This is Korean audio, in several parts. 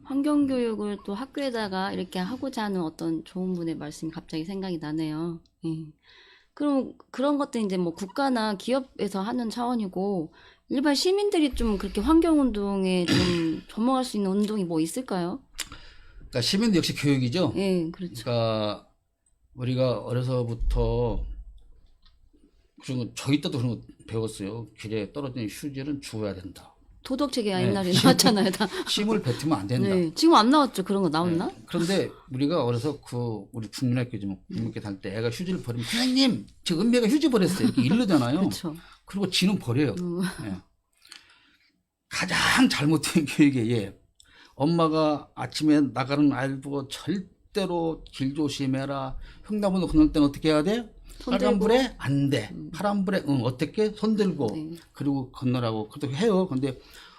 환경교육을 또 학교에다가 이렇게 하고자 하는 어떤 좋은 분의 말씀이 갑자기 생각이 나네요. 예. 그럼 그런 것도 이제 뭐 국가나 기업에서 하는 차원이고 일반 시민들이 좀 그렇게 환경운동에 좀 접목할 수 있는 운동이 뭐 있을까요? 그러니까 시민도 역시 교육이죠. 예, 그렇죠. 그러니까 우리가 어려서부터 그런 거 저희 때도 그런 거 배웠어요. 길에 떨어진 휴지는 주워야 된다. 도덕책이 네. 옛날에 나왔잖아요, 다. 힘을 뱉으면 안 된다. 네, 지금 안 나왔죠? 그런 거 나왔나? 네. 그런데 우리가 어려서 우리 국민학교지만 국민학교 다닐 때 애가 휴지를 버리면 선생님 저 은배가 휴지 버렸어요 이렇게 이르잖아요. 그렇죠. 그리고 지는 버려요. 예. 가장 잘못된 교육에 엄마가 아침에 나가는 아이를 보고 절대로 길 조심해라. 횡단보도 건널 때는 어떻게 해야 돼? 손 빨간불에 들고. 안 돼. 파란불에 어떻게? 손 들고 네. 그리고 건너라고 그것도 해요. 근데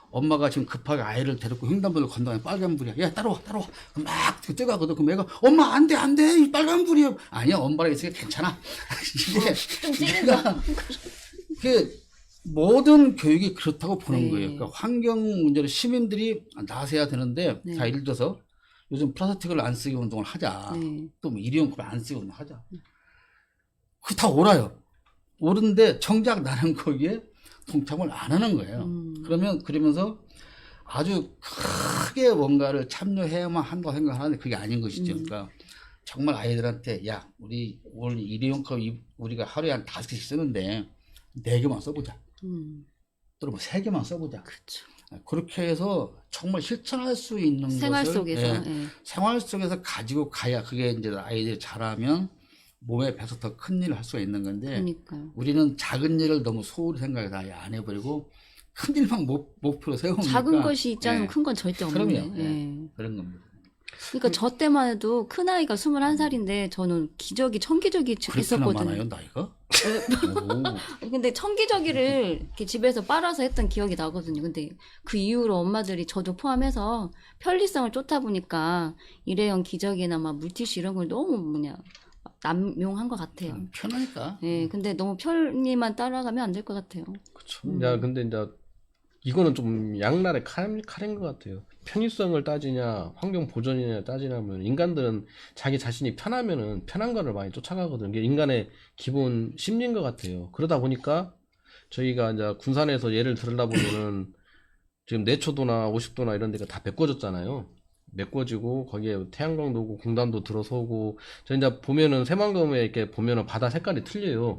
엄마가 지금 급하게 아이를 데리고 횡단보도를 건너가면 빨간불이야. 야 따라와 따라와. 막 뛰어가거든. 그럼 애가 엄마 안 돼 안 돼. 이 빨간불이야. 아니야 엄마랑 있으니까 괜찮아. 이게 좀 찔린다. 그 모든 교육이 그렇다고 보는 네. 거예요. 그러니까 환경 문제를 시민들이 나서야 되는데, 네. 자, 예를 들어서 요즘 플라스틱을 안 쓰기 운동을 하자. 네. 또 뭐 일회용품을 안 쓰기 운동을 하자. 그거 다 옳아요. 옳은데 정작 나는 거기에 동참을 안 하는 거예요. 그러면서 아주 크게 뭔가를 참여해야만 한다고 생각하는데 그게 아닌 것이죠. 그러니까 정말 아이들한테 야, 우리 오늘 일회용품 우리가 하루에 한 5개씩 쓰는데 4개만 써보자. 또는 뭐 3개만 써보자. 그렇죠. 그렇게 해서 정말 실천할 수 있는 생활 것을 속에서. 예. 생활 속에서 가지고 가야 그게 이제 아이들이 잘하면 몸에 배서 더 큰 일을 할 수가 있는 건데 그러니까요. 우리는 작은 일을 너무 소홀히 생각해서 아예 안 해버리고 큰 일만 목표로 세우니까 작은 것이 있지 않으면 예. 큰 건 절대 없는데. 그럼요. 예. 예. 그런 겁니다. 그러니까 저 때만 해도 큰 아이가 21살인데 저는 천기저귀 그렇게나 있었거든요. 많아요 나이가? 오. 근데 천기저귀를 이렇게 집에서 빨아서 했던 기억이 나거든요. 근데 그 이후로 엄마들이 저도 포함해서 편리성을 쫓다 보니까 일회용 기저귀나 막 물티슈 이런 걸 너무 남용한 것 같아요. 편하니까. 예, 근데 너무 편리만 따라가면 안 될 것 같아요. 그쵸. 야, 근데 이제 이거는 좀 양날의 칼인 것 같아요. 편의성을 따지냐, 환경 보존이냐 따지냐면 인간들은 자기 자신이 편하면은 편한 거를 많이 쫓아가거든요. 이게 인간의 기본 심리인 것 같아요. 그러다 보니까 저희가 이제 군산에서 예를 들다 보면은 지금 내초도나 50도나 이런 데가 다 메꿔졌잖아요. 메꿔지고 거기에 태양광도 오고 공단도 들어서고 저 이제 보면은 새만금에 이렇게 보면은 바다 색깔이 틀려요.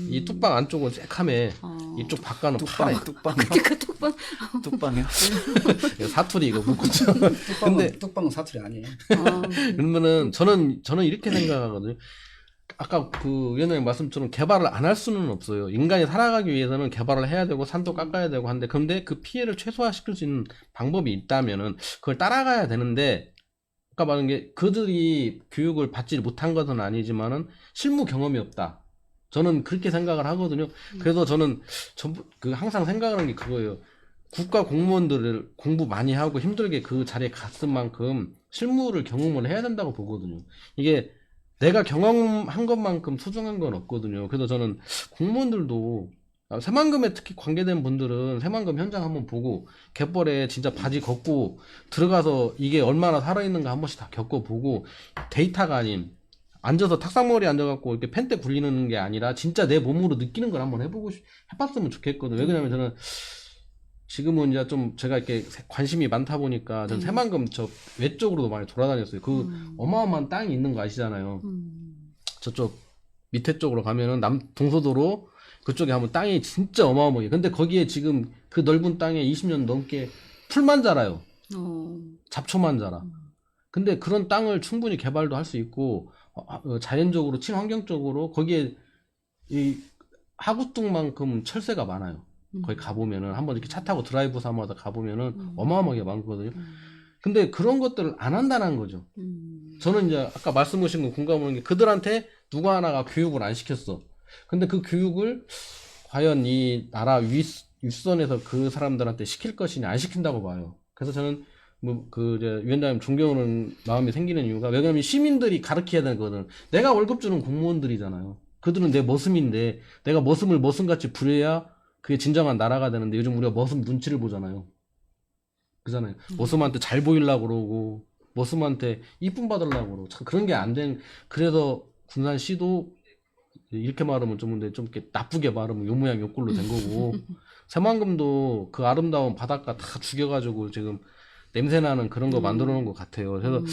이 뚝방 안쪽은 새카매, 이쪽 바깥은 파래. 뚝방 그 톡방 뚝방이요? 이거 사투리 이거 묻고죠. 뚝방은 사투리 아니에요. 그러면은 저는 이렇게 생각하거든요. 아까 그 위원장님 말씀처럼 개발을 안 할 수는 없어요. 인간이 살아가기 위해서는 개발을 해야 되고 산도 깎아야 되고 한데 근데 그 피해를 최소화시킬 수 있는 방법이 있다면은 그걸 따라가야 되는데 아까 말한 게 그들이 교육을 받지 못한 것은 아니지만은 실무 경험이 없다. 저는 그렇게 생각을 하거든요. 그래서 저는 항상 생각하는 게 그거예요. 국가 공무원들을 공부 많이 하고 힘들게 그 자리에 갔은 만큼 실무를 경험을 해야 된다고 보거든요. 이게 내가 경험한 것만큼 소중한 건 없거든요. 그래서 저는 공무원들도 새만금에 특히 관계된 분들은 새만금 현장 한번 보고 갯벌에 진짜 바지 걷고 들어가서 이게 얼마나 살아있는가 한 번씩 다 겪어보고 데이터가 아닌 앉아서 탁상머리에 앉아갖고 이렇게 펜대 굴리는 게 아니라 진짜 내 몸으로 느끼는 걸 한번 해봤으면 좋겠거든요. 왜 그러냐면 저는 지금은 이제 좀 제가 이렇게 관심이 많다 보니까 전 새만금 저 외쪽으로도 많이 돌아다녔어요. 그 어마어마한 땅이 있는 거 아시잖아요. 저쪽 밑에 쪽으로 가면은 동서도로 그쪽에 하면 땅이 진짜 어마어마해요. 근데 거기에 지금 그 넓은 땅에 20년 넘게 풀만 자라요. 잡초만 자라. 근데 그런 땅을 충분히 개발도 할 수 있고 자연적으로 친환경적으로 거기에 이 하구뚝만큼 철새가 많아요. 거기 가보면은 한번 이렇게 차 타고 드라이브 삼아서 가보면은 어마어마하게 많거든요. 근데 그런 것들을 안 한다는 거죠. 저는 이제 아까 말씀하신 거 공감하는 게 그들한테 누구 하나가 교육을 안 시켰어. 근데 그 교육을 과연 이 나라 윗선에서 그 사람들한테 시킬 것이냐 안 시킨다고 봐요. 그래서 저는 이제 위원장님 존경하는 마음이 생기는 이유가 왜냐면 시민들이 가르쳐야 되는 거는 내가 월급 주는 공무원들이잖아요. 그들은 내 머슴인데 내가 머슴을 머슴같이 부려야 그게 진정한 나라가 되는데 요즘 우리가 머슴 눈치를 보잖아요. 그잖아요. 머슴한테 잘 보이려고 그러고 머슴한테 이쁨 받으려고 그러고 참 그런 게 안 된. 그래서 군산시도 이렇게 말하면 좀 근데 좀 이렇게 나쁘게 말하면 요 모양 요 꼴로 된 거고 새만금도 그 아름다운 바닷가 다 죽여가지고 지금 냄새나는 그런 거 만들어 놓은 것 같아요. 그래서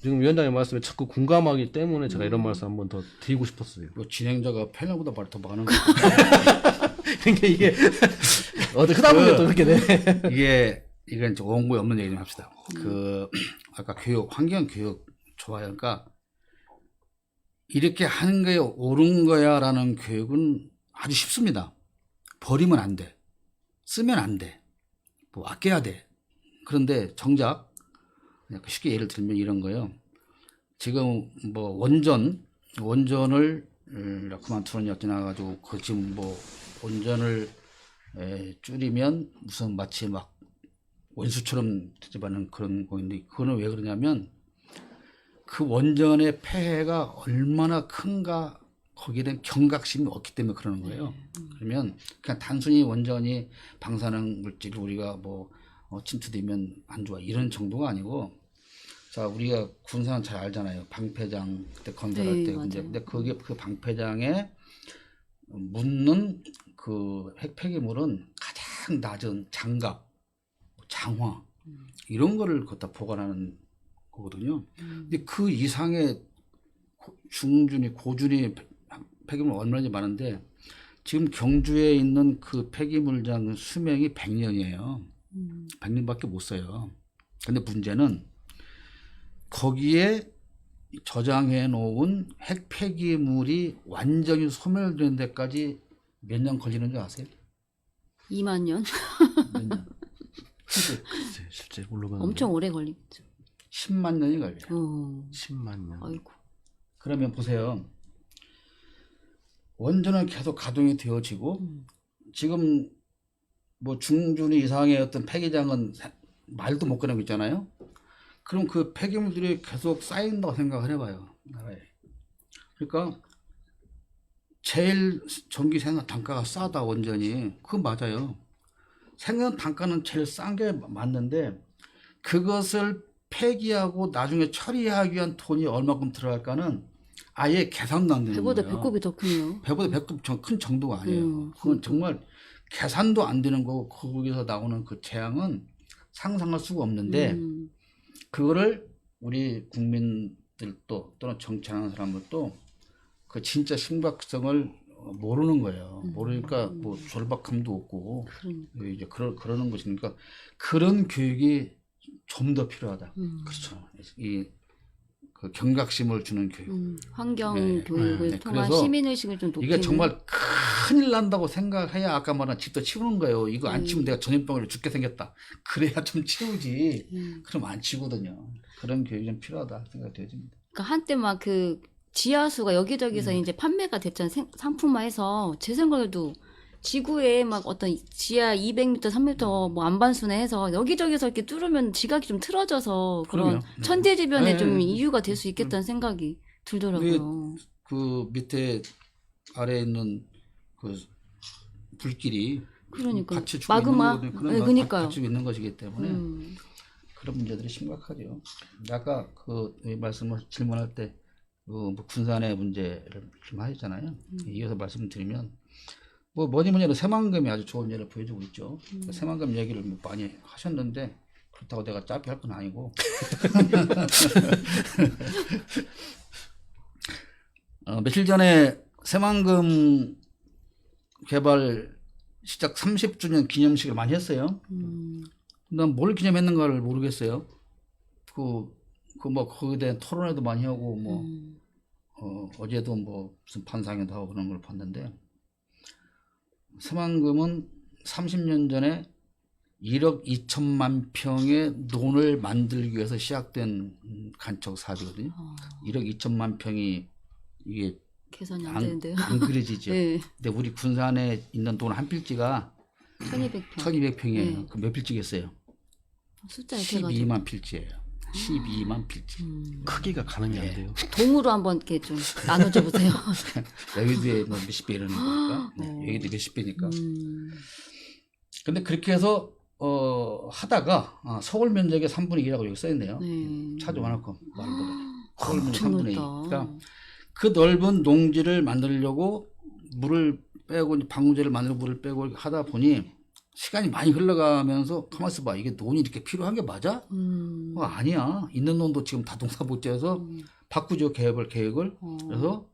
지금 위원장님 말씀에 자꾸 공감하기 때문에 제가 이런 말씀 한번 더 드리고 싶었어요. 뭐 진행자가 펠령보다 말이 더 많은 거 그러니까 이게 어떻게 하다 보니까 또 이렇게 돼. 이건 좀 원고에 없는 얘기 좀 합시다. 아까 교육, 환경 교육 좋아요. 그러니까 이렇게 하는 게 옳은 거야라는 교육은 아주 쉽습니다. 버리면 안 돼. 쓰면 안 돼. 뭐 아껴야 돼. 그런데 정작 쉽게 예를 들면 이런 거예요. 지금 뭐 원전을 그만두는 약 지나가지고 그 지금 뭐 원전을 줄이면 무슨 마치 막 원수처럼 되지만은 그런 거인데 그거는 왜 그러냐면 그 원전의 폐해가 얼마나 큰가 거기에 대한 경각심이 없기 때문에 그러는 거예요. 그러면 그냥 단순히 원전이 방사능 물질 우리가 뭐 침투되면 안 좋아 이런 정도가 아니고 자 우리가 군산 잘 알잖아요. 방패장 그때 건설할 네, 때 맞아요. 근데 그게 그 방패장에 묻는 그 핵폐기물은 가장 낮은 장갑, 장화 이런 거를 갖다 보관하는 거거든요. 근데 그 이상의 중준위, 고준위 폐기물 얼마나 많은데 지금 경주에 있는 그 폐기물장 수명이 100년이에요. 100년밖에 못 써요. 근데 문제는 거기에 저장해 놓은 핵 폐기물이 완전히 소멸되는 데까지 몇 년 걸리는 줄 아세요? 2만 년? 몇 년? 실제 물러가는 엄청 오래 걸리겠죠. 10만 년이 걸려요. 10만 년. 아이고. 그러면 보세요. 원전은 계속 가동이 되어지고 지금 뭐 중준위 이상의 어떤 폐기장은 말도 못 꺼내고 있잖아요. 그럼 그 폐기물들이 계속 쌓인다고 생각을 해봐요. 나라에. 그러니까 제일 전기 생산 단가가 싸다 원전이. 그건 맞아요. 생산 단가는 제일 싼 게 맞는데 그것을 폐기하고 나중에 처리하기 위한 돈이 얼마큼 들어갈까는 아예 계산도 안 되는 배보다 거예요. 배꼽이 더 크네요. 배보다 배꼽 큰 정도가 아니에요. 그건 정말 계산도 안 되는 거고 거기서 나오는 그 재앙은 상상할 수가 없는데 그거를 우리 국민들도 또는 정치하는 사람들도 그 진짜 심각성을 모르는 거예요. 모르니까 뭐 절박함도 없고 이제 그러는 것이니까 그런 교육이 좀 더 필요하다. 그렇죠. 그 경각심을 주는 교육. 환경 네. 교육을 네. 통한 그래서 시민의식을 좀 높이는. 이게 정말 큰일 난다고 생각해야 아까 말한 집도 치우는 거예요. 이거 안 치우면 내가 전염병으로 죽게 생겼다. 그래야 좀 치우지. 그럼 안 치우거든요. 그런 교육이 좀 필요하다 생각이 되어집니다. 그러니까 한때 막 그 지하수가 여기저기서 이제 판매가 됐잖아요. 상품화해서 제 생각에도 지구에 막 어떤 지하 200m, 3m 뭐 안반수나 해서 여기저기서 이렇게 뚫으면 지각이 좀 틀어져서 그런 그럼요. 네. 천재지변에 네. 좀 이유가 될 수 있겠다는 생각이 들더라고요. 그 밑에 아래에 있는 그 불길이 그러니까 같이 죽고 마그마. 있는 네, 그러니까요. 같이 있는 것이기 때문에 그런 문제들이 심각하죠. 아까 그 말씀을 질문할 때 뭐 군산의 문제를 좀 하셨잖아요. 이어서 말씀드리면 뭐니 해도 새만금이 아주 좋은 예를 보여주고 있죠. 새만금 얘기를 뭐 많이 하셨는데 그렇다고 내가 짧게 할 건 아니고 며칠 전에 새만금 개발 시작 30주년 기념식을 많이 했어요. 난 뭘 기념했는가를 모르겠어요. 뭐 거기에 대한 토론회도 많이 하고 뭐 어제도 뭐 무슨 반상회도 하고 그런 걸 봤는데 새만금은 30년 전에 1억 2천만 평의 논을 만들기 위해서 시작된 간척 사업이거든요. 1억 2천만 평이 이게 계산이 안 되는데요. 안 그려지죠. 네. 근데 우리 군산에 있는 돈 한 필지가 1200평. 1200평이에요. 네. 그럼 몇 필지겠어요? 숫자 이렇게 해가지고 12만 필지예요. 12만 필지. 크기가 가늠이 안 돼요. 동으로 한번 이렇게 좀 나눠줘 보세요. 여의도에 뭐 몇십 배 이러는 거니까. 네, 여의도 몇십 배니까. 근데 그렇게 해서 하다가 서울 면적의 3분의 2라고 여기 써 있네요. 네. 찾아와놓고 말보다 서울 면적 엄청 3분의 2. 넓다. 그러니까 그 넓은 농지를 만들려고 물을 빼고 이제 방부제를 만들고 물을 빼고 이렇게 하다 보니 시간이 많이 흘러가면서 가만 있어봐, 이게 논이 이렇게 필요한 게 맞아? 아니야. 있는 논도 지금 다 동사 못 지어서 바꾸죠, 계획을. 그래서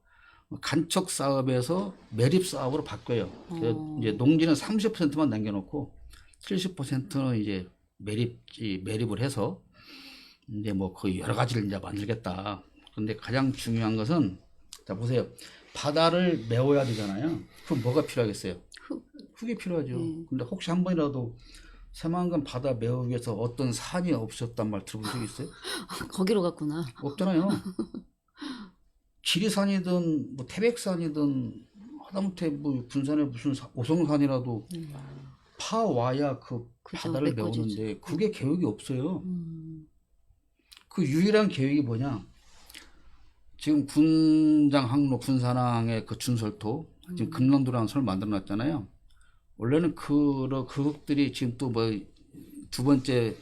간척 사업에서 매립 사업으로 바뀌어요. 그래서 이제 농지는 30%만 남겨놓고 70%는 이제 매립을 해서 이제 뭐 거의 여러 가지를 이제 만들겠다. 근데 가장 중요한 것은, 자 보세요, 바다를 메워야 되잖아요. 그럼 뭐가 필요하겠어요? 흙이 필요하죠. 근데 혹시 한 번이라도 새만금 바다 메우기 위해서 어떤 산이 없었단 말 들어본 적 있어요? 거기로 갔구나. 없잖아요. 지리산이든 뭐 태백산이든 하다못해 뭐 군산에 무슨 오성산이라도 파와야 그 그죠, 바다를 메꿔지죠. 메우는데 그게 계획이 없어요. 그 유일한 계획이 뭐냐? 지금 군장 항로 군산항의 그 준설토 지금 금남도라는 섬을 만들어놨잖아요. 원래는 그 흙들이 지금 또 뭐 두 번째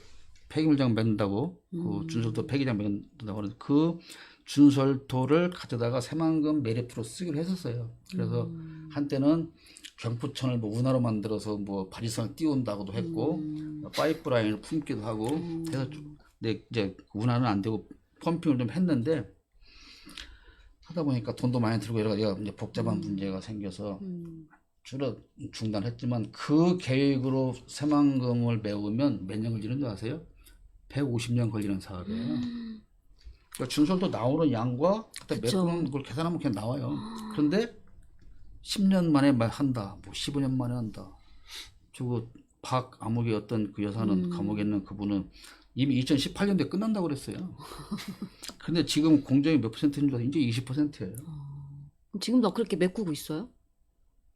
폐기물장 맺는다고 그 준설토 폐기장 맺는다고 하는데 그 준설토를 가져다가 새만금 매립토로 쓰기로 했었어요. 그래서 한때는 경포천을 뭐 운하로 만들어서 뭐 바지선을 띄운다고도 했고 파이프 라인을 품기도 하고 해서 근데 이제 운하는 안 되고 펌핑을 좀 했는데 하다 보니까 돈도 많이 들고 여러 가지가 이제 복잡한 문제가 생겨서 중단했지만 그 계획으로 새만금을 메우면 몇 년 걸리는 줄 아세요? 150년 걸리는 사업이에요. 그러니까 준설도 나오는 양과 그때 메꾸는 걸 계산하면 그냥 나와요. 그런데 10년 만에 한다, 뭐 15년 만에 한다. 저거 박암흑의 어떤 그 여사는 감옥에 있는 그분은 이미 2018년도에 끝난다고 그랬어요. 근데 지금 공정이 몇 %인 줄 알아요? 이제 20%예요. 지금도 그렇게 메꾸고 있어요?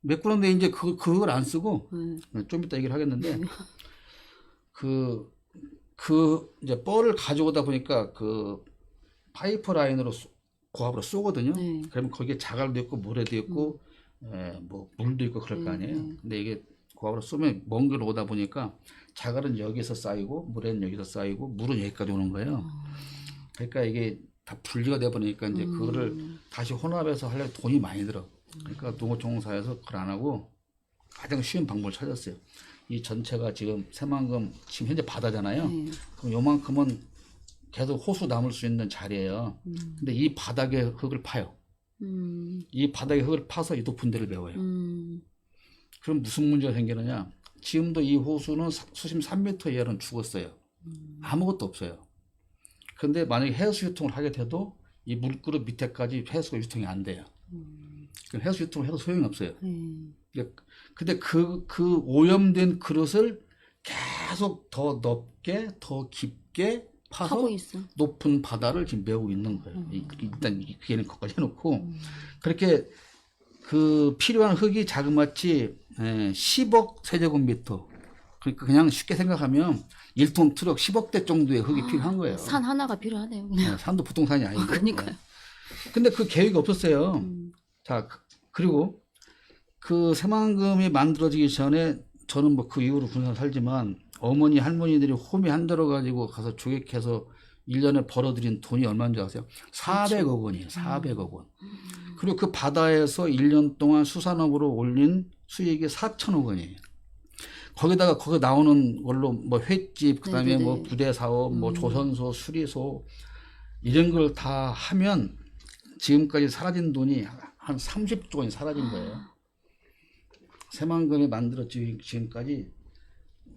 메꾸는데 이제 그걸 안 쓰고 좀 이따 얘기를 하겠는데 이제 뻘을 가져오다 보니까 그 파이프 라인으로 고압으로 쏘거든요. 그러면 거기에 자갈도 있고 모래도 있고 뭐 물도 있고 그럴 거 아니에요. 근데 이게 고압으로 쏘면 먼 길 오다 보니까 자갈은 여기서 쌓이고 모래는 여기서 쌓이고 물은 여기까지 오는 거예요. 그러니까 이게 다 분리가 돼 버리니까 이제 그거를 다시 혼합해서 하려면 돈이 많이 들어. 그러니까 농어촌공사에서 그걸 안 하고 가장 쉬운 방법을 찾았어요. 이 전체가 지금 새만금 지금 현재 바다잖아요. 그럼 요만큼은 계속 호수 남을 수 있는 자리예요. 근데 이 바닥에 흙을 파요. 이 바닥에 흙을 파서 이 높은 데를 메워요. 그럼 무슨 문제가 생기느냐? 지금도 이 호수는 수심 3m 이하는 죽었어요. 아무것도 없어요. 근데 만약에 해수 유통을 하게 돼도 이 물그릇 밑에까지 해수가 유통이 안 돼요. 그럼 해수 유통을 해도 소용이 없어요. 근데 그 오염된 그릇을 계속 더 넓게, 더 깊게 파서 하고 있어. 높은 바다를 지금 메우고 있는 거예요. 일단 얘는 거기까지 해놓고 그렇게 그 필요한 흙이 자그마치 10억 세제곱미터. 그러니까 그냥 쉽게 생각하면 1톤 트럭 10억 대 정도의 흙이 필요한 거예요. 산 하나가 필요하네요. 네, 산도 보통 산이 아니고. 그러니까요. 근데 그 계획이 없었어요. 자, 그리고 그 새만금이 만들어지기 전에 저는 뭐 그 이후로 군산 살지만 어머니 할머니들이 호미 한 달어 가지고 가서 조객해서 1년에 벌어들인 돈이 얼마인 줄 아세요? 400억 원이에요. 400억 원. 그리고 그 바다에서 1년 동안 수산업으로 올린 수익이 4천억 원이에요. 거기다가 거기 나오는 걸로 뭐 횟집, 그다음에 네네네. 뭐 부대 사업, 뭐 조선소, 수리소 이런 걸 다 하면 지금까지 사라진 돈이 한 30조 원이 사라진 거예요. 새만금이 만들어지기 지금까지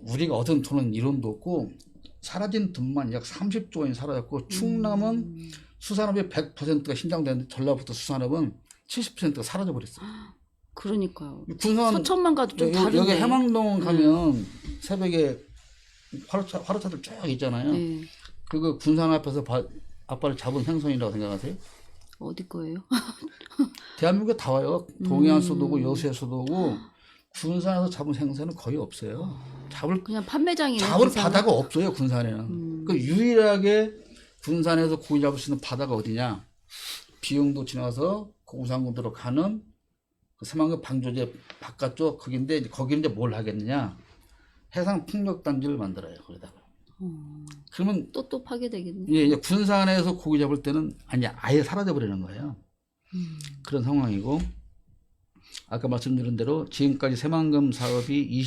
우리가 얻은 돈은 이론도 없고 사라진 돈만 약 30조 원이 사라졌고 충남은 수산업이 100%가 신장되는데 전라북도 수산업은 70%가 사라져 버렸어요. 그러니까요. 군산 서천만 가도 좀 다르네. 여기 해망동 가면 새벽에 화로차들 쭉 있잖아요. 네. 그거 군산 앞에서 아빠를 잡은 행선이라고 생각하세요? 어디 거예요? 대한민국에 다 와요. 동해안서도 오고 여수에서도 오고 군산에서 잡은 생선은 거의 없어요. 그냥 판매장이네. 잡을 군산은. 바다가 없어요. 군산에는. 그 유일하게 군산에서 고기 잡을 수 있는 바다가 어디냐? 비용도 지나서 우산군도로 가는 그 새만금 방조제 바깥쪽 거긴데 거기는 이제 뭘 하겠느냐? 해상 풍력 단지를 만들어요. 거기다가. 그러면 또 파괴되겠네. 예, 이제 군산에서 고기 잡을 때는 아예 사라져 버리는 거예요. 그런 상황이고 아까 말씀드린 대로 지금까지 새만금 사업이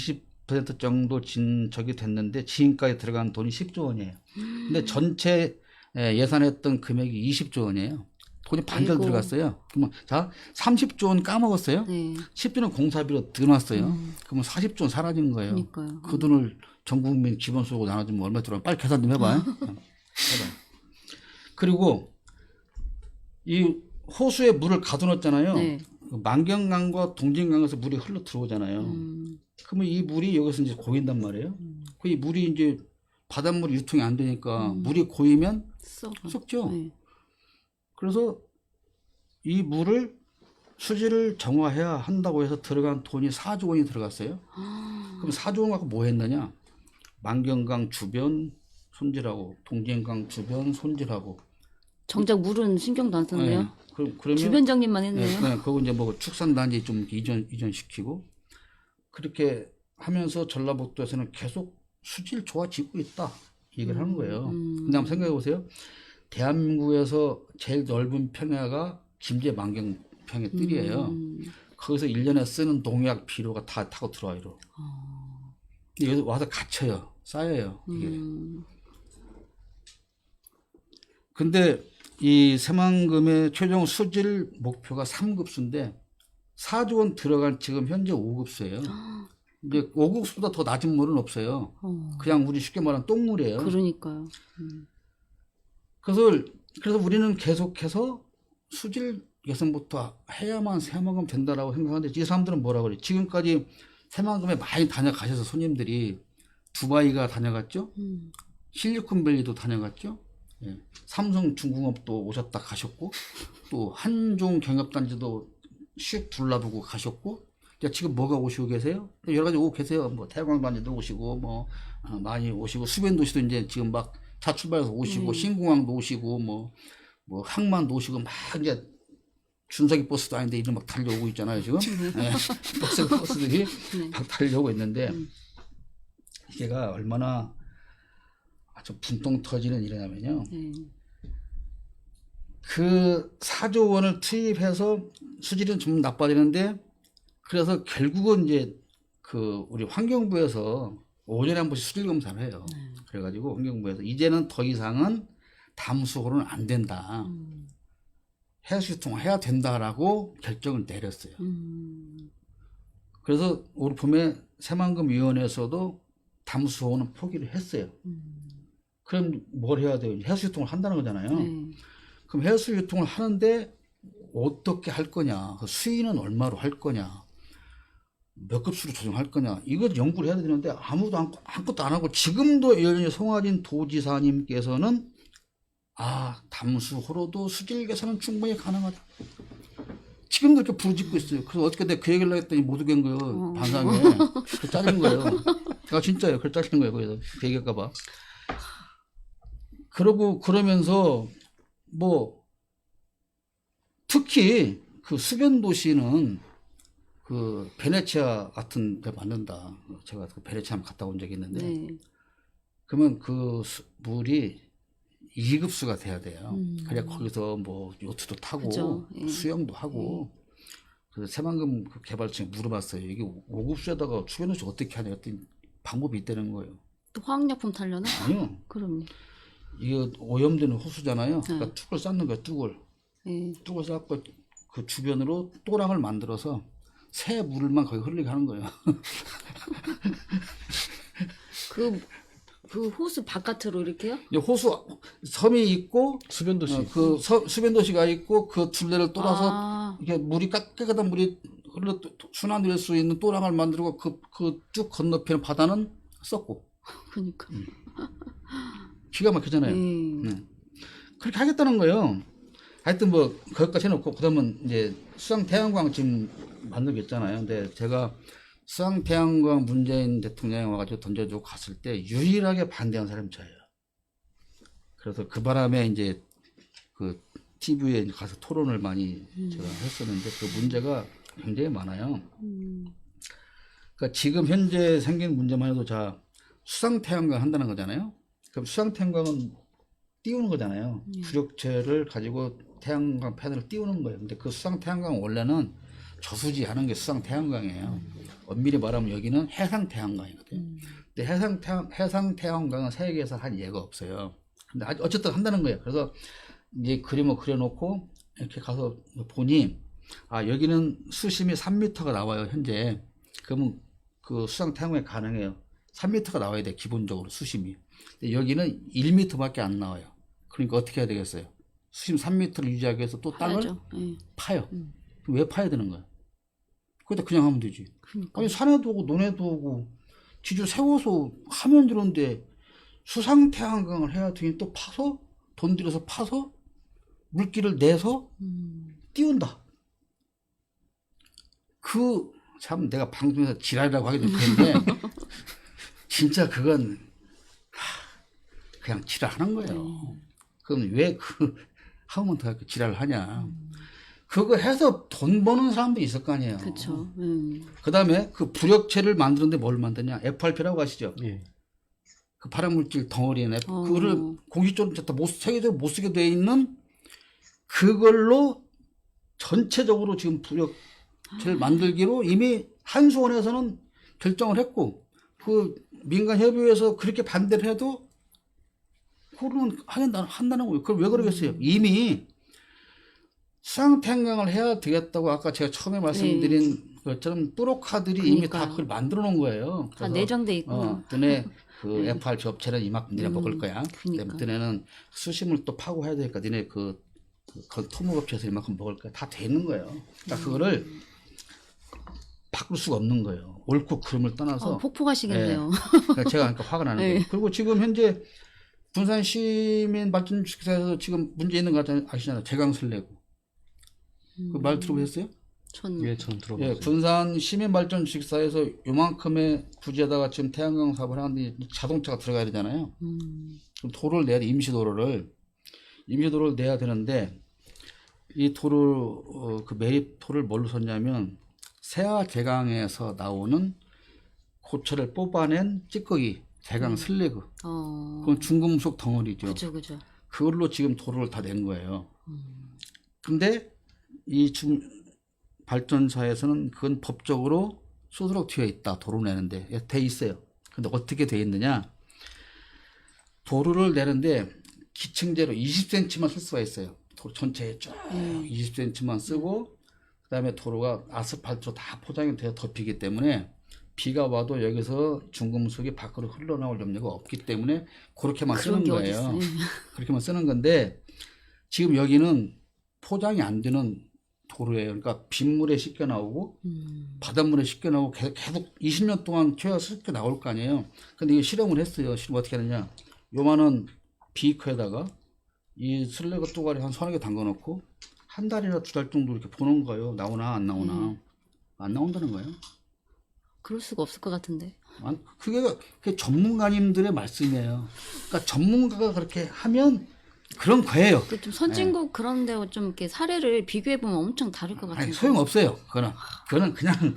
20% 정도 진척이 됐는데 지금까지 들어간 돈이 10조 원이에요. 근데 전체 예산했던 금액이 20조 원이에요. 돈이 반절 아이고. 들어갔어요. 그러면 자 30조 원 까먹었어요. 네. 10조는 공사비로 들어놨어요. 그러면 40조 원 사라진 거예요. 그러니까요. 그 돈을 전 국민 기본소득으로 나눠주면 얼마 들어요? 빨리 계산 좀 해봐요. 해봐요. 그리고 이 호수에 물을 가둬놨잖아요. 네. 만경강과 동진강에서 물이 흘러 들어오잖아요. 그러면 이 물이 여기서 이제 고인단 말이에요. 그 이 물이 이제 바닷물이 유통이 안 되니까 물이 고이면 썩죠. 네. 그래서 이 물을 수질을 정화해야 한다고 해서 들어간 돈이 4조 원이 들어갔어요. 그럼 4조 원 갖고 뭐 했느냐? 만경강 주변 손질하고 동진강 주변 손질하고. 정작 물은 신경도 안 썼네요. 네. 그러면 주변 정리만 했네요. 네, 그거 이제 뭐 축산단지 좀 이전시키고 그렇게 하면서 전라북도에서는 계속 수질 좋아지고 있다 이 얘기를 하는 거예요. 근데 한번 생각해 보세요. 대한민국에서 제일 넓은 평야가 김제 만경평의 뜰이에요. 거기서 1년에 쓰는 농약 비료가 다 타고 들어와요. 여기 와서 갇혀요. 쌓여요. 이게. 근데 이 새만금의 최종 수질 목표가 3급수인데 4조 원 들어간 지금 현재 5급수예요. 이제 5급수보다 더 낮은 물은 없어요. 그냥 우리 쉽게 말하면 똥물이에요. 그러니까요. 그래서 우리는 계속해서 수질 개선부터 해야만 새만금 된다라고 생각하는데 이 사람들은 뭐라 그래? 지금까지 새만금에 많이 다녀가셔서 손님들이 두바이가 다녀갔죠? 실리콘밸리도 다녀갔죠? 예. 삼성 중공업도 오셨다 가셨고 또 한중 경협단지도 슉 둘러보고 가셨고 지금 뭐가 오시고 계세요? 여러 가지 오고 계세요. 뭐 태광단지도 오시고 뭐 많이 오시고 수변도시도 이제 지금 막 차 출발해서 오시고 신공항도 오시고 뭐 항만도 오시고 막 이제 준석이 버스도 아닌데 이런 막 달려오고 있잖아요 지금. 네. 버스들이 막 달려오고 있는데 이게가 얼마나 아주 분통 터지는 일이냐면요. 그 4조 원을 투입해서 수질은 좀 나빠지는데 그래서 결국은 이제 그 우리 환경부에서 5년에 한 번씩 수질 검사를 해요. 그래가지고 환경부에서 이제는 더 이상은 담수호로는 안 된다. 해수 유통해야 된다라고 결정을 내렸어요. 그래서 올 봄에 새만금 위원회에서도 담수호는 포기를 했어요. 그럼 뭘 해야 돼요? 해수 유통을 한다는 거잖아요. 그럼 해수 유통을 하는데 어떻게 할 거냐? 그 수위는 얼마로 할 거냐? 몇 급수로 조정할 거냐? 이걸 연구를 해야 되는데 아무도 아무것도 안 하고 지금도 여전히 송하진 도지사님께서는 담수호로도 수질 개선은 충분히 가능하다. 지금도 이렇게 부르짖고 있어요. 그래서 어떻게 내가 그 얘기를 했더니 못 오겠는 거예요. 반상에. 그 짜증 거예요. 진짜요. 그래 짜증 거예요. 거기서 그 얘기할까봐. 그러면서 특히 그 수변 도시는 그 베네치아 같은 데 만든다. 제가 그 베네치아 한번 갔다 온 적이 있는데 그러면 그 물이 2급수가 돼야 돼요. 그래야 거기서 요트도 타고 그죠. 수영도 하고. 그래서 새만금 그 개발청에 물어봤어요. 이게 5급수에다가 수변 도시 어떻게 하냐 했더니 방법이 있다는 거예요. 또 화학약품 타려나? 아니요. 그럼. 이거 오염되는 호수잖아요. 그러니까 뚝을 쌓는 거예요. 뚝을 쌓고 그 주변으로 또랑을 만들어서 새 물만 거기 흐르게 하는 거예요. 그 호수 바깥으로 이렇게요? 호수 섬이 있고 수변도시. 그 수변도시가 있고 그 둘레를 돌아서 이게 물이 깨끗한 물이 순환될 수 있는 또랑을 만들고 그 쭉 건너편 바다는 썩고. 그러니까. 기가 막히잖아요. 그렇게 하겠다는 거예요. 하여튼 거기까지 해놓고 그다음은 이제 수상 태양광 지금 만들겠잖아요. 근데 제가 수상 태양광 문재인 대통령이 와가지고 던져주고 갔을 때 유일하게 반대한 사람이 저예요. 그래서 그 바람에 이제 그 TV에 가서 토론을 많이 제가 했었는데 그 문제가 굉장히 많아요. 그러니까 지금 현재 생긴 문제만 해도 자 수상 태양광 한다는 거잖아요. 그럼 수상 태양광은 띄우는 거잖아요. 부력체를 가지고 태양광 패널을 띄우는 거예요. 근데 그 수상 태양광 원래는 저수지 하는 게 수상 태양광이에요. 엄밀히 말하면 여기는 해상 태양광이거든요. 근데 해상 태양광은 세계에서 한 예가 없어요. 근데 어쨌든 한다는 거예요. 그래서 이제 그림을 그려놓고 이렇게 가서 보니 아 여기는 수심이 3m가 나와요 현재. 그러면 그 수상 태양광이 가능해요. 3m가 나와야 돼 기본적으로 수심이. 근데 여기는 1m밖에 안 나와요. 그러니까 어떻게 해야 되겠어요? 수심 3m를 유지하기 위해서 또 땅을 파요. 왜 파야 되는 거야? 거기다 그냥 하면 되지. 그러니까. 아니 산에도 오고 논에도 오고 지주 세워서 하면 되는데 수상 태양광을 해야 되니 또 파서 돈 들여서 파서 물기를 내서 띄운다. 그 참 내가 방송에서 지랄이라고 하기도 그런데 진짜 그건 그냥 지랄하는 거예요. 그럼 왜 그 하면 더 지랄을 하냐? 그거 해서 돈 버는 사람도 있을 거 아니에요. 그렇죠. 그 다음에 그 부력체를 만드는데 뭘 만드냐? FRP라고 아시죠? 예. 그 발암물질 덩어리는 그거를 공식적으로 세계적으로 못 쓰게 돼 있는 그걸로 전체적으로 지금 부력체를 만들기로 이미 한수원에서는 결정을 했고 그 민간협의회에서 그렇게 반대를 해도 그거는 한다는 거예요. 그럼 왜 그러겠어요? 이미 수상태양광을 해야 되겠다고 아까 제가 처음에 말씀드린 것처럼 뚜로카들이 이미 다 그걸 만들어 놓은 거예요. 다 내정돼 있고. 너네 그 FRP 업체는 이만큼 니네 먹을 거야. 그러니까. 너네는 수심을 또 파고 해야 되니까 니네 그 토목업체에서 이만큼 먹을 거야. 다 돼 있는 거예요. 그러니까 그거를 바꿀 수가 없는 거예요. 옳고 그름을 떠나서. 폭포가시겠네요. 그러니까 제가 그러니까 화가 나는 거예요. 그리고 지금 현재 군산 시민발전축사에서 지금 문제 있는 거 아시잖아요. 제강슬래구. 그 말 들어보셨어요? 예, 저는 들어봤어요. 예, 군산 시민발전축사에서 요만큼의 부지에다가 지금 태양광 사업을 하는데 자동차가 들어가야 되잖아요. 그럼 도로를 내야 돼, 임시도로를 내야 되는데 이 도로 그 매립토를 뭘로 썼냐면 세아제강에서 나오는 고철을 뽑아낸 찌꺼기 제강 슬래그. 그건 중금속 덩어리죠. 그죠. 그걸로 지금 도로를 다 낸 거예요. 근데 이 발전사에서는 그건 법적으로 쏘도록 되어 있다. 도로 내는데 돼 있어요. 근데 어떻게 돼 있느냐? 도로를 내는데 기층제로 20cm만 쓸 수가 있어요. 도로 전체에 쭉 20cm만 쓰고 그다음에 도로가 아스팔트로 다 포장이 되어 덮이기 때문에 비가 와도 여기서 중금속이 밖으로 흘러나올 염려가 없기 때문에 그렇게만 쓰는 거예요. 그렇게만 쓰는 건데 지금 여기는 포장이 안 되는 도로예요. 그러니까 빗물에 씻겨 나오고 바닷물에 씻겨 나오고 계속 20년 동안 최하 씻겨 나올 거 아니에요. 근데 이게 실험을 했어요. 실험 어떻게 하느냐? 요만한 비커에다가 이 슬래그 뚜가리 한 서너 개 담가 놓고 한 달이나 두 달 정도 이렇게 보는 거예요. 나오나 안 나오나. 안 나온다는 거예요. 그럴 수가 없을 것 같은데. 그게 전문가님들의 말씀이에요. 그러니까 전문가가 그렇게 하면 그런 거예요. 좀 선진국 그런 데 좀 이렇게 사례를 비교해 보면 엄청 다를 것 같은데. 아니, 소용없어요. 그거는 그냥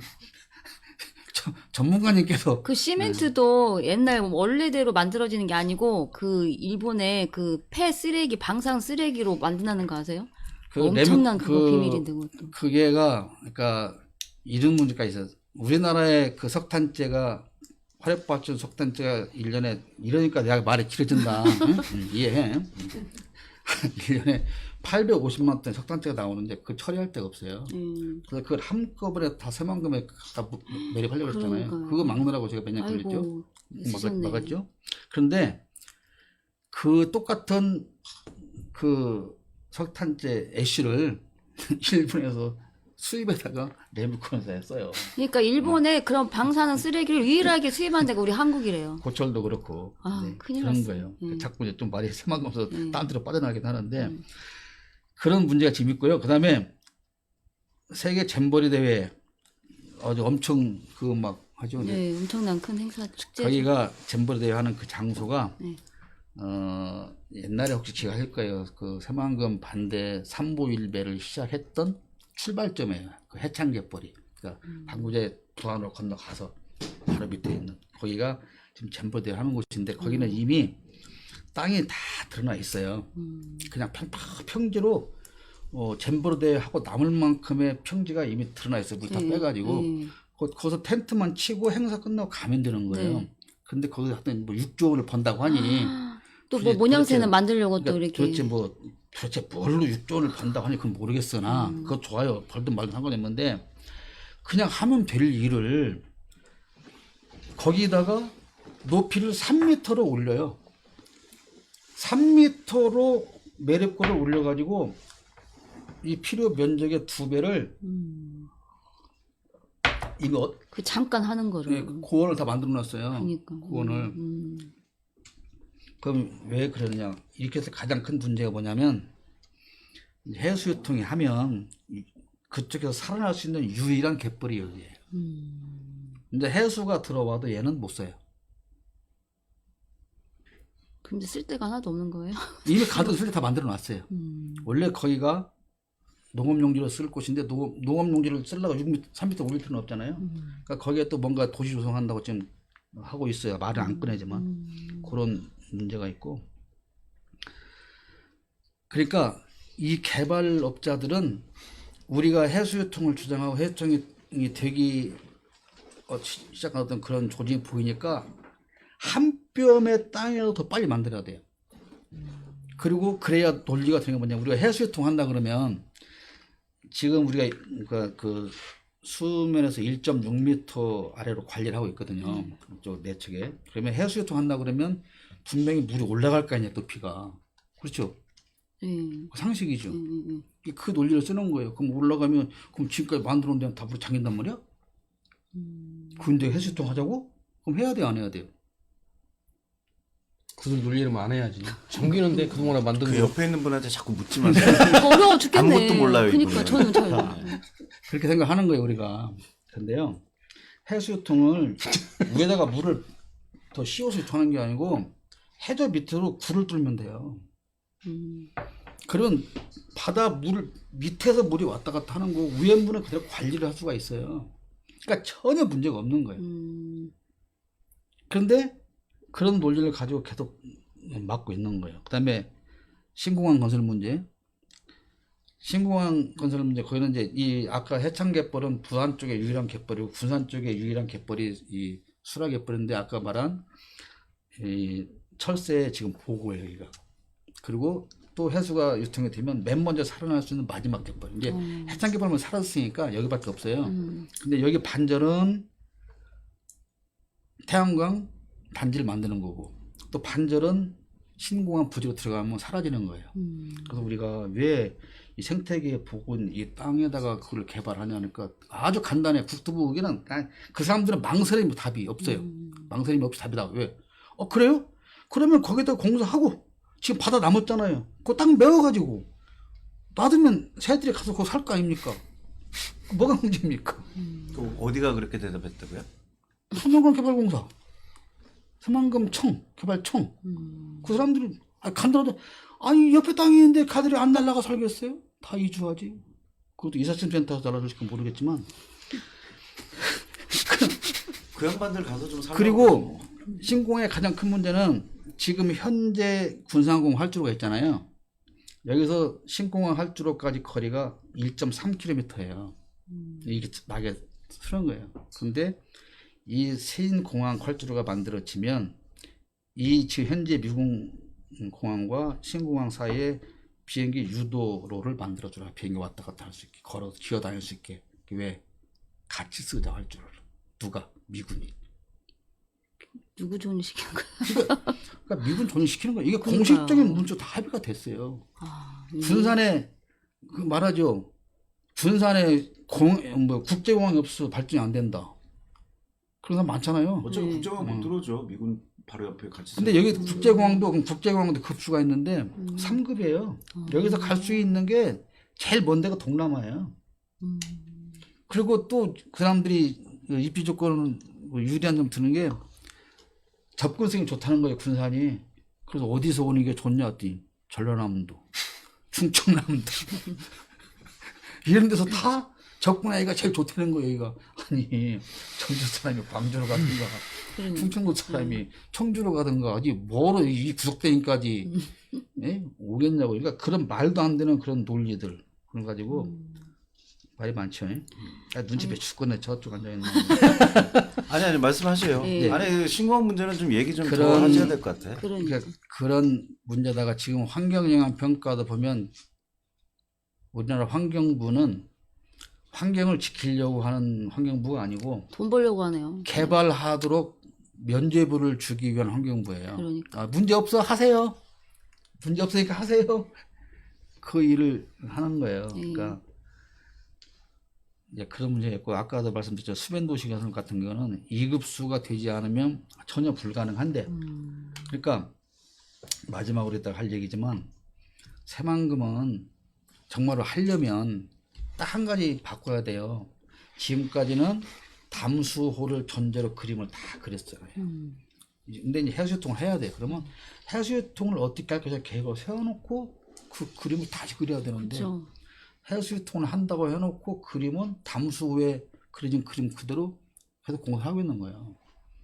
전문가님께서 그 시멘트도 옛날 원래대로 만들어지는 게 아니고 그 일본의 그 폐 쓰레기 방사능 쓰레기로 만든다는 거 아세요? 엄청난 그거 비밀인데 그것도. 그게가 그러니까 이런 문제가 있어요. 우리나라의 그 석탄재가 화력발전 석탄재가 1년에 이러니까 내가 말이 길어진다. 응? 이해해. 1년에 850만 톤 석탄재가 나오는데 그걸 처리할 데가 없어요. 그래서 그걸 한꺼번에 다 새만금에 다 매립하려고 했잖아요. 그러니까요. 그거 막느라고 제가 몇 년 걸렸죠. 쓰셨네. 막았죠. 그런데 그 똑같은 그 석탄재 애쉬를 일본에서 수입에다가 레미콘에서 했어요. 그러니까 일본에 그런 방사능 쓰레기를 유일하게 수입한 데가 우리 한국이래요. 고철도 그렇고 큰일 그런 났어. 거예요. 자꾸 이제 좀 말이 새만금서 딴 데로 빠져나가긴 하는데 그런 문제가 지금 있고요. 그다음에 세계 잼버리 대회 아주 엄청 그 막 하죠. 네, 엄청난 큰 행사 축제. 거기가 잼버리 대회 하는 그 장소가 네. 옛날에 혹시 기억하실 거예요. 그 새만금 반대 삼보일배를 시작했던 출발점이에요. 그 해창갯벌이. 그러니까 방구제 부안으로 건너가서 바로 밑에 있는 거기가 지금 젠버대 하는 곳인데 거기는 이미 땅이 다 드러나 있어요. 그냥 평지로 젠버대 하고 남을 만큼의 평지가 이미 드러나 있어요. 물 다 빼가지고 거기서 텐트만 치고 행사 끝나고 가면 되는 거예요. 네. 근데 거기서 하여튼 뭐 6조 원을 번다고 하니 또 뭐 모양새는 만들려고 또 그러니까 이렇게. 도대체 뭘로 6조 원을 번다고 하니 그건 모르겠으나 그거 좋아요. 벌든 말든 상관없는데 그냥 하면 될 일을 거기다가 높이를 3m로 올려요. 3m로 매립고를 올려가지고 이 필요 면적의 2배를 이거 그 잠깐 하는 거를. 고원을 다 만들어 놨어요. 그러니까. 고원을. 그럼 왜 그러냐? 이렇게 해서 가장 큰 문제가 뭐냐면 해수유통이 하면 그쪽에서 살아날 수 있는 유일한 갯벌이 여기예요. 근데 해수가 들어와도 얘는 못 써요. 근데 쓸 데가 하나도 없는 거예요? 이미 가득 쓸 때 다 만들어 놨어요. 원래 거기가 농업용지로 쓸 곳인데 농업용지를 쓰려고 3m 올릴 필요는 없잖아요. 그러니까 거기에 또 뭔가 도시 조성한다고 지금 하고 있어요. 말은 안 꺼내지만 그런 문제가 있고. 그러니까 이 개발업자들은 우리가 해수유통을 주장하고 해수유통이 되기 시작한 어떤 그런 조짐이 보이니까 한 뼘의 땅이라도 더 빨리 만들어야 돼요. 그리고 그래야 논리가 되는 게 뭐냐. 우리가 해수유통 한다 그러면 지금 우리가 그 수면에서 1.6m 아래로 관리를 하고 있거든요. 저 내측에. 그러면 해수유통 한다 그러면 분명히 물이 올라갈 거 아니에요. 높이가. 그렇죠. 상식이죠. 그 논리를 쓰는 거예요. 그럼 올라가면 그럼 지금까지 만들어 놓은 데는 다 물이 잠긴단 말이야? 근데 해수유통 하자고? 그럼 해야 돼요, 안 해야 돼요? 그 논리를 안 해야지. 잠기는데 그동안에 만든 그 거. 옆에 있는 분한테 자꾸 묻지 마세요. 어려워 죽겠네. 아무것도 몰라요, 그러니까 이분은. 저는 잘. 그렇게 생각하는 거예요, 우리가. 근데요, 해수유통을 위에다가 물을 더 씌워서 유통하는 게 아니고 해저 밑으로 굴을 뚫으면 돼요. 그러면 바다 물 밑에서 물이 왔다 갔다 하는 거 위에 물은 그대로 관리를 할 수가 있어요. 그러니까 전혀 문제가 없는 거예요. 그런데 그런 논리를 가지고 계속 막고 있는 거예요. 그 다음에 신공항 건설 문제. 신공항 건설 문제, 거기는 이제 이 아까 해창갯벌은 부산 쪽에 유일한 갯벌이고 군산 쪽에 유일한 갯벌이 이 수라갯벌인데 아까 말한 이 철새에 지금 보고예요, 여기가. 그리고 또 해수가 유통이 되면 맨 먼저 살아날 수 있는 마지막 갯벌. 이제 해창갯벌은 살았으니까 여기밖에 없어요. 근데 여기 반절은 태양광 단지를 만드는 거고 또 반절은 신공항 부지로 들어가면 사라지는 거예요. 그래서 우리가 왜 이 생태계 복원 이 땅에다가 그걸 개발하냐니까 아주 간단해. 국토부 의견은 그 사람들은 망설임이 답이 없어요. 망설임이 없이 답이다. 왜? 그래요? 그러면 거기다 공사하고 지금 바다 남았잖아요. 그 땅 메워가지고 놔두면 새들이 가서 거기 살 거 아닙니까? 뭐가 문제입니까? 또 어디가 그렇게 대답했다고요? 서만금 개발공사, 서만금 청 개발청. 그 사람들이 간단하다. 아니 옆에 땅이 있는데 가들이 안 날라가 살겠어요? 다 이주하지. 그것도 이사센터에서 달라질지 모르겠지만. 그 양반들 가서 좀 살라고. 그리고 신공항의 가장 큰 문제는 지금 현재 군산항공 활주로가 있잖아요. 여기서 신공항 활주로까지 거리가 1.3km예요. 이게 나게 쓰는 거예요. 근데 이 신공항 활주로가 만들어지면 이 지금 현재 미국 공항과 신공항 사이에 비행기 유도로를 만들어주라. 비행기 왔다 갔다 할 수 있게, 걸어서 기어 다닐 수 있게. 왜? 같이 쓰자 활주로를. 누가? 미군이. 누구 존시키는 거야? 그러니까 미군 존중시키는 거예요. 이게 그러니까요. 공식적인 문조 다 합의가 됐어요. 군산에 그 말하죠. 군산에 국제공항이 없어서 발전이 안 된다. 그런 사람 많잖아요. 어차피 국정원 못 들어오죠. 미군 바로 옆에 같이. 근데 여기 국제공항도 급수가 있는데 3급이에요. 여기서 갈 수 있는 게 제일 먼 데가 동남아예요. 그리고 또 그 사람들이 입지 조건은 유리한 점 드는 게 접근성이 좋다는 거예요, 군산이. 그래서 어디서 오는 게 좋냐 했더니 전라남도, 충청남도 이런 데서 다 적분하기가 제일 좋다는 거예요, 여기가. 아니, 청주 사람이 광주로 가든가, 그러니까. 충청도 사람이 청주로 가든가, 아직 뭐로 이 구석대기까지, 예? 오겠냐고. 그러니까 그런 말도 안 되는 그런 논리들. 그래가지고, 말이 많죠. 예? 아, 눈치 배 죽겠네, 저쪽 앉아있는. 아니 말씀하세요. 예. 아니 신고한 문제는 좀 얘기 좀 더 그런- 하셔야 될 것 같아. 그러니까. 그러니까 그런 문제다가 지금 환경영향 평가도 보면 우리나라 환경부는 환경을 지키려고 하는 환경부가 아니고 돈 벌려고 하네요. 개발하도록 면죄부를 주기 위한 환경부예요. 그러니까. 아, 문제 없어 하세요. 문제 없으니까 하세요. 그 일을 하는 거예요. 그러니까 이제 그런 문제가 있고 아까도 말씀드렸죠. 수변도시 같은 경우는 2급수가 되지 않으면 전혀 불가능한데 그러니까 마지막으로 이따가 할 얘기지만 새만금은 정말로 하려면 딱 한 가지 바꿔야 돼요. 지금까지는 담수호를 전제로 그림을 다 그렸잖아요. 근데 이제 해수유통을 해야 돼. 그러면 해수유통을 어떻게 할 것인가 계획을 세워놓고 그 그림을 다시 그려야 되는데 그렇죠. 해수유통을 한다고 해놓고 그림은 담수호에 그려진 그림 그대로 계속 공사하고 있는 거예요.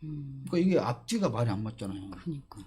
그러니까 이게 앞뒤가 말이 안 맞잖아요. 그러니까.